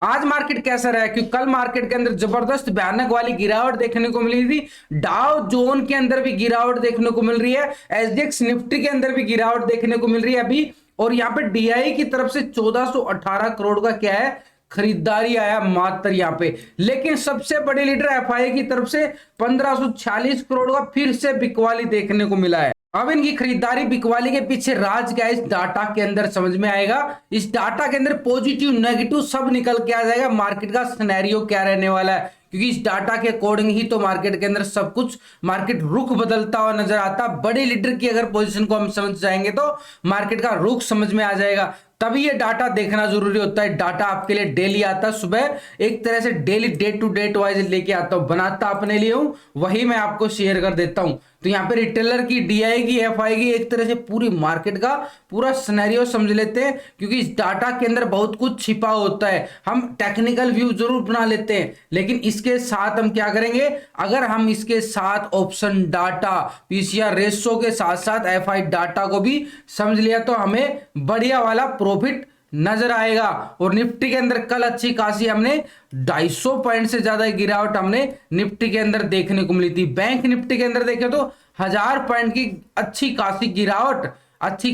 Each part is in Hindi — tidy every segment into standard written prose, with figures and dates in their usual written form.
आज मार्केट कैसा रहा? क्योंकि कल मार्केट के अंदर जबरदस्त भयानक वाली गिरावट देखने को मिली थी। डाउ जोन के अंदर भी गिरावट देखने को मिल रही है, एसडीएक्स निफ्टी के अंदर भी गिरावट देखने को मिल रही है अभी। और यहाँ पे डीआई की तरफ से 1418 करोड़ का क्या है, खरीदारी आया मात्र यहाँ पे। लेकिन सबसे बड़ी लीडर एफआई की तरफ से 1546 करोड़ का फिर से बिकवाली देखने को मिला है। अब इनकी खरीदारी बिकवाली के पीछे राज क्या है, इस डाटा के अंदर समझ में आएगा। इस डाटा के अंदर पॉजिटिव नेगेटिव सब निकल के आ जाएगा, मार्केट का सिनेरियो क्या रहने वाला है। क्योंकि इस डाटा के अकॉर्डिंग ही तो मार्केट के अंदर सब कुछ, मार्केट रुख बदलता हुआ नजर आता। बड़े लीडर की अगर पोजीशन को हम समझ जाएंगे तो मार्केट का रुख समझ में आ जाएगा। तभी ये डाटा देखना जरूरी होता है। डाटा आपके लिए डेली आता है, सुबह एक तरह से daily day to date wise लेके आता हूं, बनाता अपने लिए हूं, वही मैं आपको शेयर कर देता हूं। तो यहाँ पे रिटेलर की, डीआई की, एफआई की, एक तरह से पूरी मार्केट का पूरा सिनेरियो समझ लेते हैं। क्योंकि इस डाटा के अंदर बहुत कुछ छिपा होता है। हम टेक्निकल व्यू जरूर बना लेते हैं, लेकिन इसके साथ हम क्या करेंगे, अगर हम इसके साथ ऑप्शन डाटा, पीसीआर रेशो के साथ साथ एफआई डाटा को भी समझ लिया तो हमें बढ़िया वाला प्रॉफिट नजर आएगा। और निफ्टी के अंदर कल अच्छी खासी हमने 250 पॉइंट से ज्यादा गिरावट हमने निफ्टी के अंदर देखने को मिली थी। बैंक निफ्टी के अंदर देखे तो 1000 पॉइंट की अच्छी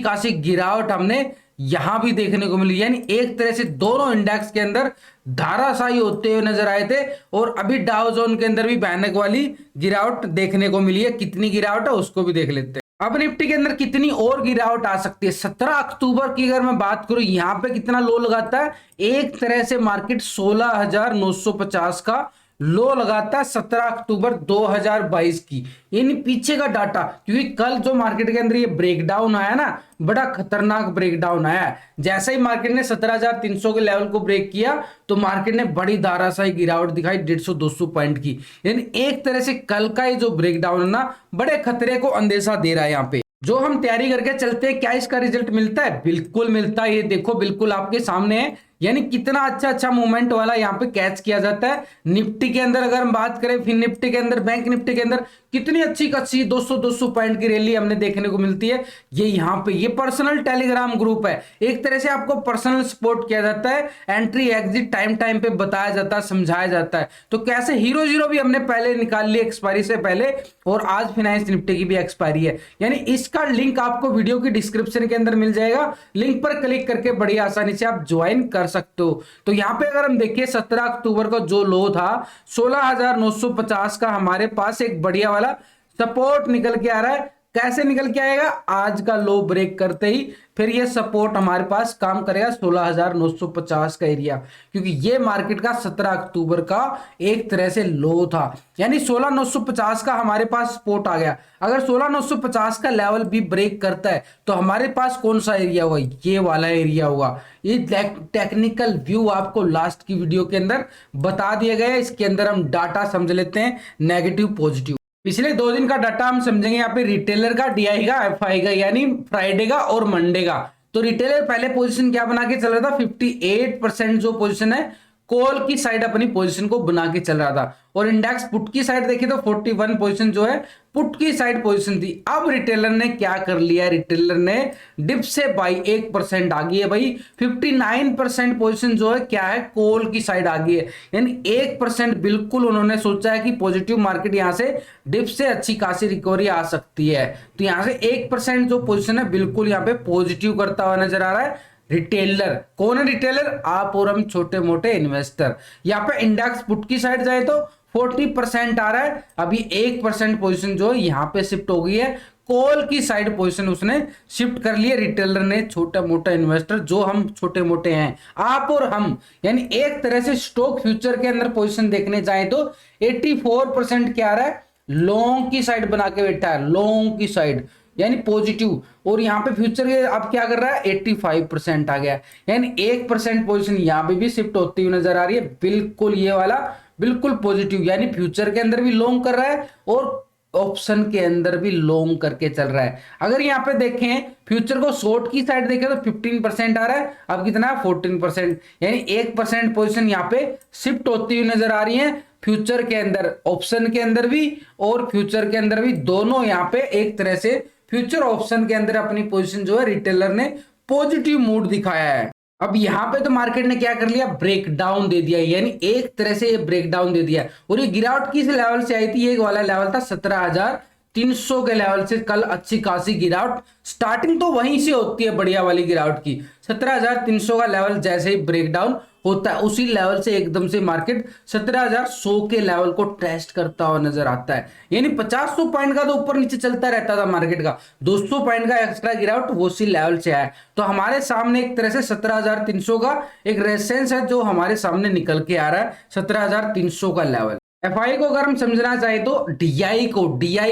खासी गिरावट हमने यहां भी देखने को मिली। यानी एक तरह से दोनों इंडेक्स के अंदर धाराशाही होते हुए नजर आए थे। और अभी डाउ जोन के अंदर भी भयानक वाली गिरावट देखने को मिली है। कितनी गिरावट है उसको भी देख लेते हैं। अब निफ्टी के अंदर कितनी और गिरावट आ सकती है। 17 अक्टूबर की अगर मैं बात करूं, यहां पे कितना लो लगाता है, एक तरह से मार्केट 16,950 का लो लगाता है 17 अक्टूबर 2022 की। इन पीछे का डाटा, क्योंकि कल जो मार्केट के अंदर ये ब्रेकडाउन आया ना, बड़ा खतरनाक ब्रेकडाउन आया। जैसे ही मार्केट ने 17,300 के लेवल को ब्रेक किया तो मार्केट ने बड़ी धाराशाही गिरावट दिखाई 150-200 पॉइंट की। यानी एक तरह से कल का ये जो ब्रेकडाउन है ना, बड़े खतरे को अंदेशा दे रहा है। यहाँ पे जो हम तैयारी करके चलते हैं, क्या इसका रिजल्ट मिलता है? बिल्कुल मिलता है। ये देखो बिल्कुल आपके सामने है। यानी कितना अच्छा मूवमेंट वाला यहाँ पे कैच किया जाता है। निफ्टी के अंदर अगर हम बात करें, फिर निफ्टी के अंदर, बैंक निफ्टी के अंदर कितनी अच्छी 200-200 पॉइंट की रैली हमने देखने को मिलती है। ये यहाँ पे ये पर्सनल टेलीग्राम ग्रुप है, एक तरह से आपको पर्सनल सपोर्ट किया जाता है। एंट्री एग्जिट टाइम पे बताया जाता है, समझाया जाता है। तो कैसे हीरो जीरो भी हमने पहले निकाल ली एक्सपायरी से पहले, और आज फिनांस निफ्टी की भी एक्सपायरी है। यानी इसका लिंक आपको वीडियो की डिस्क्रिप्शन के अंदर मिल जाएगा। लिंक पर क्लिक करके बड़ी आसानी से आप ज्वाइन कर सकते हो। तो यहां पे अगर हम देखिए 17 अक्टूबर का जो लो था 16,950 का, हमारे पास एक बढ़िया वाला सपोर्ट निकल के आ रहा है। कैसे निकल के आएगा? आज का लो ब्रेक करते ही फिर ये सपोर्ट हमारे पास काम करेगा 16,950 का एरिया। क्योंकि ये मार्केट का 17 अक्टूबर का एक तरह से लो था। यानी 16,950 का हमारे पास सपोर्ट आ गया। अगर 16,950 का लेवल भी ब्रेक करता है तो हमारे पास कौन सा एरिया होगा? ये वाला एरिया होगा। ये टेक्निकल व्यू आपको लास्ट की वीडियो के अंदर बता दिया गया है। इसके अंदर हम डाटा समझ लेते हैं, नेगेटिव पॉजिटिव। पिछले 2 दिन का डाटा हम समझेंगे यहाँ पे, रिटेलर का, डीआई का, एफआई का, यानी फ्राइडे का और मंडे का। तो रिटेलर पहले पोजीशन क्या बना के चल रहा था? 58% जो पोजीशन है कॉल की साइड अपनी पोजीशन को बना के चल रहा था। और इंडेक्स पुट की साइड देखिए तो 41 पोजीशन जो है पुट की साइड पोजीशन थी। अब रिटेलर ने क्या कर लिया? रिटेलर ने डिप से बाई 1% आ गई है भाई। 59% पोजीशन जो है क्या है, कॉल की साइड आ गई है। यानी 1% बिल्कुल उन्होंने सोचा है कि पॉजिटिव मार्केट यहां से डिप से अच्छी खासी रिकवरी आ सकती है। तो यहां से 1% जो पोजीशन है बिल्कुल यहाँ पे पॉजिटिव करता हुआ नजर आ रहा है रिटेलर। कौन है रिटेलर? आप और हम छोटे मोटे इन्वेस्टर। यहाँ पे इंडेक्स पुट की साइड जाए तो 40% आ रहा है। अभी 1% पोजीशन जो है यहाँ पे शिफ्ट हो गई है, कॉल की साइड पोजीशन उसने शिफ्ट कर लिया रिटेलर ने। छोटा मोटा इन्वेस्टर जो हम छोटे मोटे हैं, आप और हम, यानी एक तरह से स्टॉक फ्यूचर के अंदर पोजीशन देखने जाए तो 84% क्या आ रहा है, लॉन्ग की साइड बना के बैठा है, लॉन्ग की साइड यानी पॉजिटिव। और यहाँ पे फ्यूचर के अब क्या कर रहा है, 85% आ गया। यानी 1% पोजीशन यहाँ पे भी शिफ्ट होती हुई नजर आ रही है। बिल्कुल ये वाला बिल्कुल पॉजिटिव, यानी फ्यूचर के अंदर भी लॉन्ग कर रहा है और ऑप्शन के अंदर भी लॉन्ग करके चल रहा है। अगर यहाँ पे देखें फ्यूचर को शॉर्ट की साइड देखें तो 15% आ रहा है, अब कितना है 14%। यानी 1% पोजीशन यहाँ पे शिफ्ट होती हुई नजर आ रही है फ्यूचर के अंदर, ऑप्शन के अंदर भी और फ्यूचर के अंदर भी। दोनों यहाँ पे एक तरह से फ्यूचर ऑप्शन के अंदर अपनी पोजीशन जो है रिटेलर ने पॉजिटिव मूड दिखाया है। अब यहाँ पे तो मार्केट ने क्या कर लिया, ब्रेक डाउन दे दिया, यानी एक तरह से ये ब्रेक डाउन दे दिया। और ये गिरावट किस लेवल से आई थी, ये वाला लेवल था 17,300 के लेवल से कल अच्छी खासी गिरावट स्टार्टिंग तो वहीं से होती है, बढ़िया वाली गिरावट की 17,300 का लेवल जैसे ही ब्रेक डाउन होता है उसी लेवल से एकदम से मार्केट 17,100 के लेवल को टेस्ट करता हुआ नजर आता है। यानी 50 पॉइंट का तो ऊपर नीचे चलता रहता था मार्केट का, 200 पॉइंट का एक्स्ट्रा गिरावट वो उसी लेवल से आया। तो हमारे सामने एक तरह से 17,300 का एक रेजिस्टेंस है जो हमारे सामने निकल के आ रहा है, 17,300 का लेवल। एफआई को अगर हम समझना चाहे तो डीआई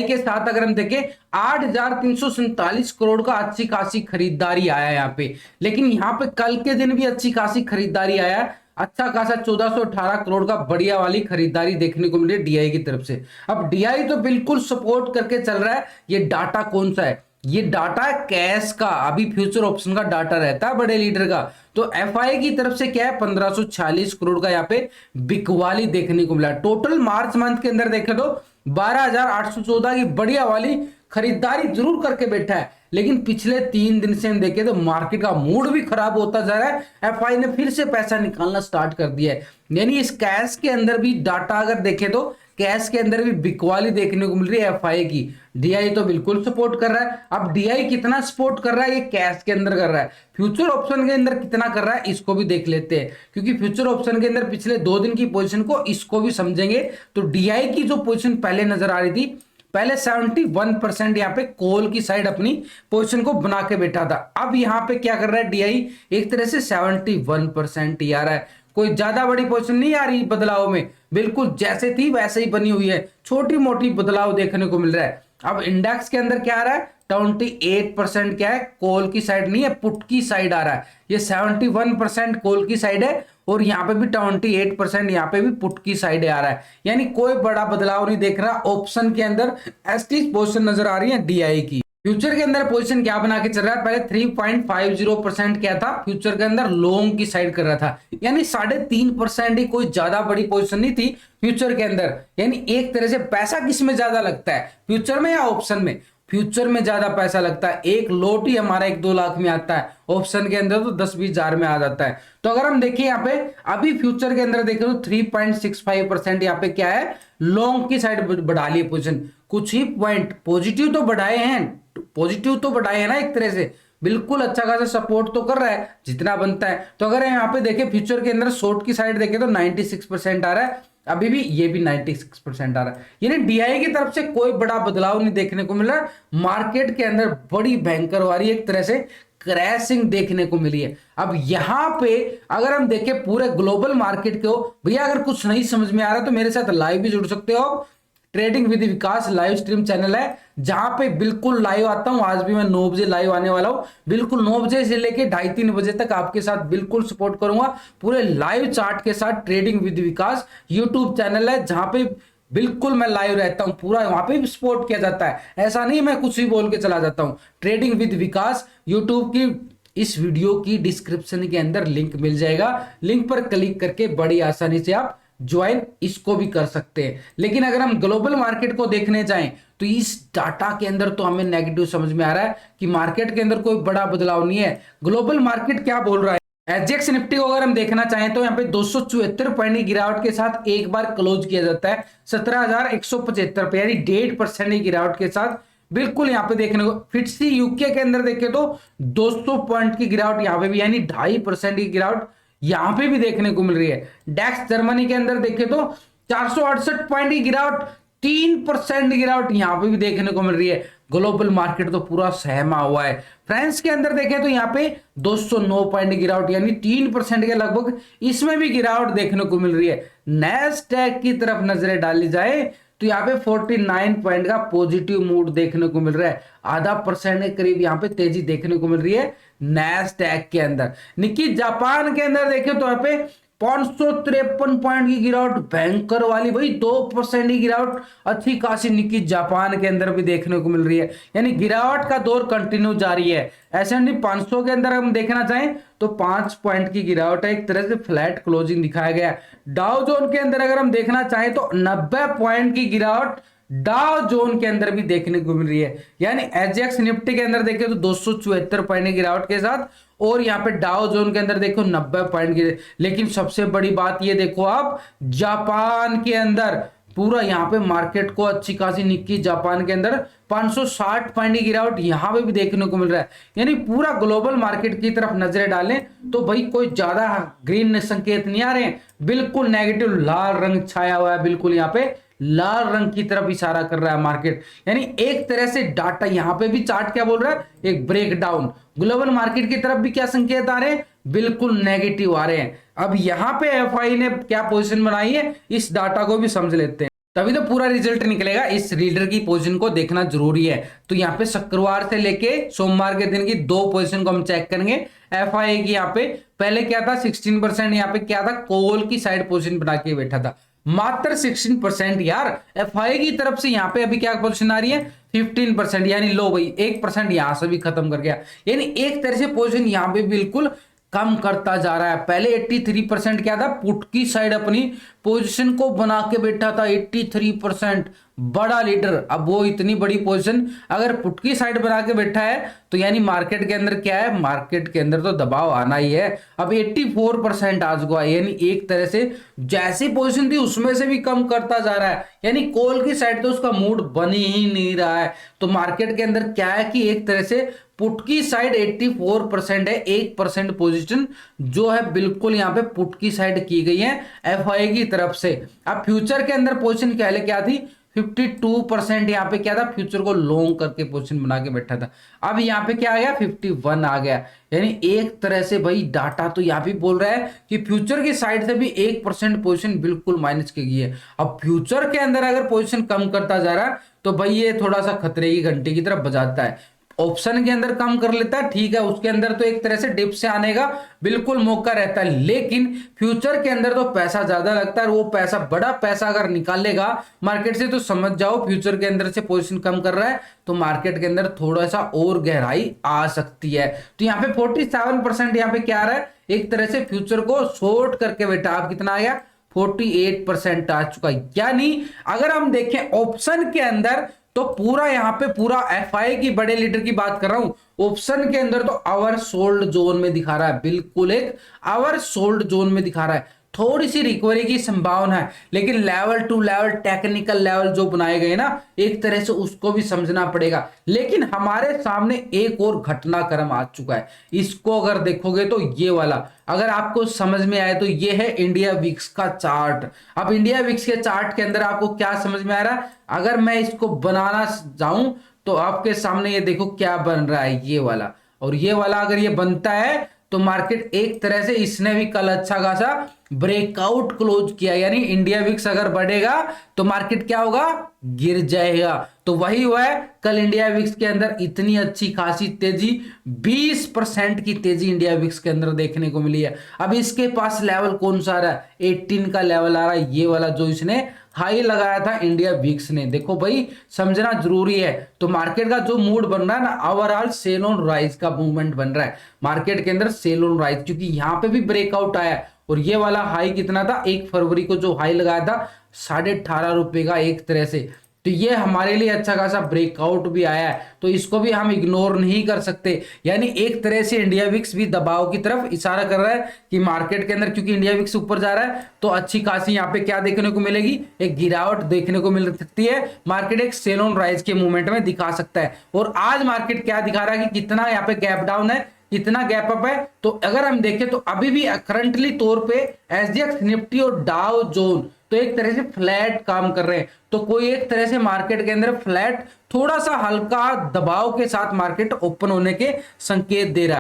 के साथ अगर हम देखें 8,347 करोड़ का अच्छी खासी खरीदारी आया यहाँ पे। लेकिन यहाँ पे कल के दिन भी अच्छी खासी खरीदारी आया, अच्छा खासा 1418 करोड़ का बढ़िया वाली खरीदारी देखने को मिली डीआई की तरफ से। अब डीआई तो बिल्कुल सपोर्ट करके चल रहा है। ये डाटा कौन सा है, ये डाटा है कैश का, अभी फ्यूचर ऑप्शन का डाटा रहता है बड़े लीडर का। तो एफआई की तरफ से क्या है, 1546 करोड़ का यहाँ पे बिकवाली देखने को मिला। टोटल मार्च मंथ के अंदर देखे तो 12,814 की बढ़िया वाली खरीदारी जरूर करके बैठा है। लेकिन पिछले 3 दिन से हम देखें तो मार्केट का मूड भी खराब होता जा रहा है, एफआई ने फिर से पैसा निकालना स्टार्ट कर दिया है। यानी इस कैश के अंदर भी डाटा अगर देखें तो कैश के अंदर भी बिकवाली देखने को मिल रही है एफआई की। डीआई तो बिल्कुल सपोर्ट कर रहा है। अब डीआई कितना सपोर्ट कर रहा है, ये कैश के अंदर कर रहा है, फ्यूचर ऑप्शन के अंदर कितना कर रहा है इसको भी देख लेते हैं। क्योंकि फ्यूचर ऑप्शन के अंदर पिछले 2 दिन की पोजीशन को इसको भी समझेंगे तो डीआई की जो पोजीशन पहले नजर आ रही थी, पहले 71% यहाँ पे कॉल की साइड अपनी पोजीशन को बना के बैठा था। अब यहाँ पे क्या कर रहा है डीआई, एक तरह से 71% ही आ रहा है। कोई ज्यादा बड़ी पोजीशन नहीं आ रही बदलाव में, बिल्कुल जैसे थी वैसे ही बनी हुई है, छोटी मोटी बदलाव देखने को मिल रहा है। अब इंडेक्स के अंदर क्या आ रहा है, 28% क्या है, कॉल की साइड नहीं है, पुट की साइड आ रहा है। ये 71% कॉल की साइड है और यहाँ पे भी 28% यहाँ पे भी पुट की साइड आ रहा है। यानी कोई बड़ा बदलाव नहीं देख रहा। ऑप्शन के अंदर ऐसी पोजीशन नजर आ रही है डीआई की। फ्यूचर के अंदर पोजीशन क्या बना के चल रहा है, पहले 3.50% क्या था, फ्यूचर के अंदर लॉन्ग की साइड कर रहा था। यानी 3.5% ही, कोई ज्यादा बड़ी पोजीशन नहीं थी फ्यूचर के अंदर। यानी एक तरह से पैसा किस में ज्यादा लगता है, फ्यूचर में या ऑप्शन में, फ्यूचर में ज्यादा पैसा लगता है। एक लोट ही हमारा 1-2 लाख में आता है, ऑप्शन के अंदर तो 10-20 हजार में आ जाता है। तो अगर हम देखिए यहाँ पे अभी फ्यूचर के अंदर देखें तो 3.65% यहाँ पे क्या है, लॉन्ग की साइड बढ़ा ली पोजीशन। कुछ ही पॉइंट पॉजिटिव तो बढ़ाए हैं, पॉजिटिव तो बढ़ाए हैं ना, एक तरह से बिल्कुल अच्छा खासा सपोर्ट तो कर रहा है जितना बनता है। तो अगर यहाँ पे देखें फ्यूचर के अंदर शॉर्ट की साइड देखें तो 96% आ रहा है, अभी भी ये भी 96% आ रहा है। यानी डीआई की तरफ से कोई बड़ा बदलाव नहीं देखने को मिल रहा। मार्केट के अंदर बड़ी भयंकर वाली एक तरह से क्रैशिंग देखने को मिली है। अब यहां पे अगर हम देखें पूरे ग्लोबल मार्केट को, भैया अगर कुछ नहीं समझ में आ रहा तो मेरे साथ लाइव भी जुड़ सकते हो। Trading with Vikas live stream channel है जहां पे बिल्कुल लाइव आता हूं। आज भी मैं 9 बजे लाइव आने वाला हूं, बिल्कुल 9 बजे से लेके 2:30-3 बजे तक आपके साथ बिल्कुल सपोर्ट करूंगा पूरे लाइव चार्ट के साथ। Trading with Vikas YouTube channel है जहां पे बिल्कुल मैं लाइव रहता हूं, पूरा वहां पे भी सपोर्ट किया जाता है। ऐसा नहीं मैं कुछ भी बोल के चला जाता हूं। ट्रेडिंग विद विकास यूट्यूब की इस वीडियो की डिस्क्रिप्शन के अंदर लिंक मिल जाएगा, लिंक पर क्लिक करके बड़ी आसानी से आप ज्वाइन इसको भी कर सकते हैं। लेकिन अगर हम ग्लोबल मार्केट को देखने जाएं तो इस डाटा के अंदर तो हमें नेगेटिव समझ में आ रहा है कि मार्केट के अंदर कोई बड़ा बदलाव नहीं है। ग्लोबल मार्केट क्या बोल रहा है, एसजीएक्स निफ्टी को अगर हम देखना चाहें तो यहाँ पे 274 पॉइंट की गिरावट के साथ एक बार क्लोज किया जाता है 17,175 पे, यानी 1.5% की गिरावट के साथ बिल्कुल यहाँ पे देखने को। फिट्सी यूके के अंदर देखे तो 200 पॉइंट की गिरावट यहाँ पे भी, यानी 2.5% की गिरावट यहां पे भी देखने को मिल रही है। डैक्स जर्मनी के अंदर देखें तो 468 पॉइंट की गिरावट, 3% गिरावट यहां पे भी देखने को मिल रही है। ग्लोबल मार्केट तो पूरा सहमा हुआ है। फ्रांस के अंदर देखें तो यहाँ पे 209 पॉइंट की गिरावट, यानी 3% के लगभग इसमें भी गिरावट देखने को मिल रही है। नैस्डैक की तरफ नजरें डाली जाए तो यहाँ पे 49 पॉइंट का पॉजिटिव मूड देखने को मिल रहा है, 0.5% के करीब यहाँ पे तेजी देखने को मिल रही है नैस्डैक के अंदर। निक्की जापान के अंदर देखें तो यहाँ पे 553 पॉइंट की गिरावट, भयंकर वाली भाई 2% की गिरावट अच्छी खासी निक्की जापान के अंदर भी देखने को मिल रही है। यानी गिरावट का दौर कंटिन्यू जारी है। S&P 500 के अंदर हम देखना चाहें तो 5 पॉइंट की गिरावट है, एक तरह से फ्लैट क्लोजिंग दिखाया गया है। डाउ जोन के अंदर अगर हम देखना चाहें तो 90 पॉइंट की गिरावट डाउ जोन के अंदर भी देखने को मिल रही है। यानी एसजीएक्स निफ्टी के अंदर देखें तो 274 पॉइंट की गिरावट के साथ, और यहाँ पे डाउ जोन के अंदर देखो 90 पॉइंट की। लेकिन सबसे बड़ी बात ये देखो आप, जापान के अंदर पूरा यहाँ पे मार्केट को अच्छी खासी निक्की जापान के अंदर 560 पॉइंट की गिरावट यहाँ पे भी देखने को मिल रहा है। यानी पूरा ग्लोबल मार्केट की तरफ नजरें डालें तो भाई कोई ज्यादा ग्रीन संकेत नहीं आ रहे हैं, बिल्कुल नेगेटिव लाल रंग छाया हुआ है, बिल्कुल यहाँ पे लाल रंग की तरफ इशारा कर रहा है मार्केट। यानी एक तरह से डाटा यहाँ पे भी चार्ट क्या बोल रहा है, एक ब्रेकडाउन। ग्लोबल मार्केट की तरफ भी क्या संकेत आ रहे हैं, बिल्कुल नेगेटिव आ रहे हैं। अब यहाँ पे एफआई ने क्या पोजीशन बनाई है, इस डाटा को भी समझ लेते हैं, तभी तो पूरा रिजल्ट निकलेगा। इस रीडर की पोजीशन को देखना जरूरी है। तो यहाँ पे शुक्रवार से लेके सोमवार के दिन की 2 पोजीशन को हम चेक करेंगे। एफआई की यहाँ पे पहले क्या था 16%, यहाँ पे क्या था कॉल की साइड पोजीशन बना के बैठा था, मात्र 16% यार। एफआई की तरफ से यहाँ पे अभी क्या पोजीशन आ रही है 15%, यानी लो भाई 1% यहां से भी खत्म कर गया। यानी एक तरह से पोजीशन यहाँ पे बिल्कुल कम करता जा रहा है। पहले 83% क्या था, पुट की साइड अपनी पोजीशन को बना के बैठा था 83%, बड़ा लीडर। अब वो इतनी बड़ी पोजीशन अगर पुट की साइड बना के बैठा है तो यानी मार्केट के अंदर क्या है, मार्केट के अंदर तो दबाव आना ही है। अब 84% आ चुका है, यानी एक तरह से जैसी पोजीशन थी उसमें से भी कम करता जा रहा है। यानी कॉल की साइड तो उसका मूड बन ही नहीं रहा है। तो मार्केट के अंदर क्या है कि एक तरह से पुट की साइड 84% है, 1% पोजीशन जो है बिल्कुल यहाँ पे पुट की साइड की गई है एफआई की तरफ से। अब फ्यूचर के अंदर पोजीशन पहले क्या थी 52%, यहाँ पे क्या था फ्यूचर को लॉन्ग करके पोजीशन बना के बैठा था। अब यहाँ पे क्या आ गया 51 आ गया। यानी एक तरह से भाई डाटा तो यहाँ भी बोल रहा है कि फ्यूचर की साइड से भी 1% पोजीशन बिल्कुल माइनस की गई है। अब फ्यूचर के अंदर अगर पोजीशन कम करता जा रहा है तो भाई ये थोड़ा सा खतरे की घंटी की तरफ बजाता है। ऑप्शन के अंदर कम कर लेता है, ठीक है, उसके अंदर तो एक तरह से डिप से आने का बिल्कुल मौका रहता है। लेकिन फ्यूचर के अंदर तो पैसा ज्यादा लगता है, और वो पैसा बड़ा पैसा अगर निकालेगा मार्केट से तो समझ जाओ फ्यूचर के अंदर से पोजीशन कम कर रहा है तो मार्केट के अंदर थोड़ा सा और गहराई आ सकती है। तो यहाँ पे 47% यहाँ पे क्या आ रहा है, एक तरह से फ्यूचर को शॉर्ट करके बैठा। आप कितना आ गया 48% आ चुका है। यानी अगर हम देखें ऑप्शन के अंदर तो पूरा यहाँ पे पूरा एफआई की बड़े लीडर की बात कर रहा हूं, ऑप्शन के अंदर तो आवर सोल्ड जोन में दिखा रहा है, बिल्कुल एक आवर सोल्ड जोन में दिखा रहा है। थोड़ी सी रिकवरी की संभावना है, लेकिन level to level technical level जो बनाए गए ना एक तरह से उसको भी समझना पड़ेगा। लेकिन हमारे सामने एक और घटनाक्रम आ चुका है, इसको अगर देखोगे तो ये वाला अगर आपको समझ में आए तो ये है इंडिया विक्स का चार्ट। अब इंडिया विक्स के चार्ट के अंदर आपको क्या समझ में आ रहा है, अगर मैं इसको बनाना जाऊं तो आपके सामने ये देखो क्या बन रहा है, ये वाला और ये वाला अगर ये बनता है तो मार्केट एक तरह से इसने भी कल अच्छा खासा ब्रेकआउट क्लोज किया। यानी इंडिया विक्स अगर बढ़ेगा तो मार्केट क्या होगा, गिर जाएगा। तो वही हुआ है, कल इंडिया विक्स के अंदर इतनी अच्छी खासी तेजी 20% की तेजी इंडिया विक्स के अंदर देखने को मिली है। अब इसके पास लेवल कौन सा आ रहा है, 18 का लेवल आ रहा है, ये वाला जो इसने हाई लगाया था इंडिया विक्स ने। देखो भाई समझना जरूरी है। तो मार्केट का जो मूड बन रहा है ना, ओवरऑल सेल ऑन राइज का मूवमेंट बन रहा है मार्केट के अंदर, सेल ऑन राइज, क्योंकि यहाँ पे भी ब्रेकआउट आया है। और ये वाला हाई कितना था, 1 फरवरी को जो हाई लगाया था 18.5 रुपए का एक तरह से, तो ये हमारे लिए अच्छा खासा ब्रेकआउट भी आया है, तो इसको भी हम इग्नोर नहीं कर सकते। यानी एक तरह से इंडिया विक्स भी दबाव की तरफ इशारा कर रहा है कि मार्केट के अंदर, क्योंकि इंडिया विक्स ऊपर जा रहा है तो अच्छी खासी यहाँ पे क्या देखने को मिलेगी, एक गिरावट देखने को मिल सकती है। मार्केट एक सेल ऑन राइज के मूवमेंट में दिखा सकता है। और आज मार्केट क्या दिखा रहा है कि कितना यहाँ पे गैप डाउन है, कितना गैप अप है। तो अगर हम देखें तो अभी भी करंटली तौर पे एसजीएक्स निफ्टी और डाउ जोन तो एक तरह से फ्लैट काम कर रहे हैं। तो कोई एक तरह से मार्केट के अंदर फ्लैट, थोड़ा सा हल्का दबाव के साथ मार्केट ओपन होने के संकेत दे रहा है।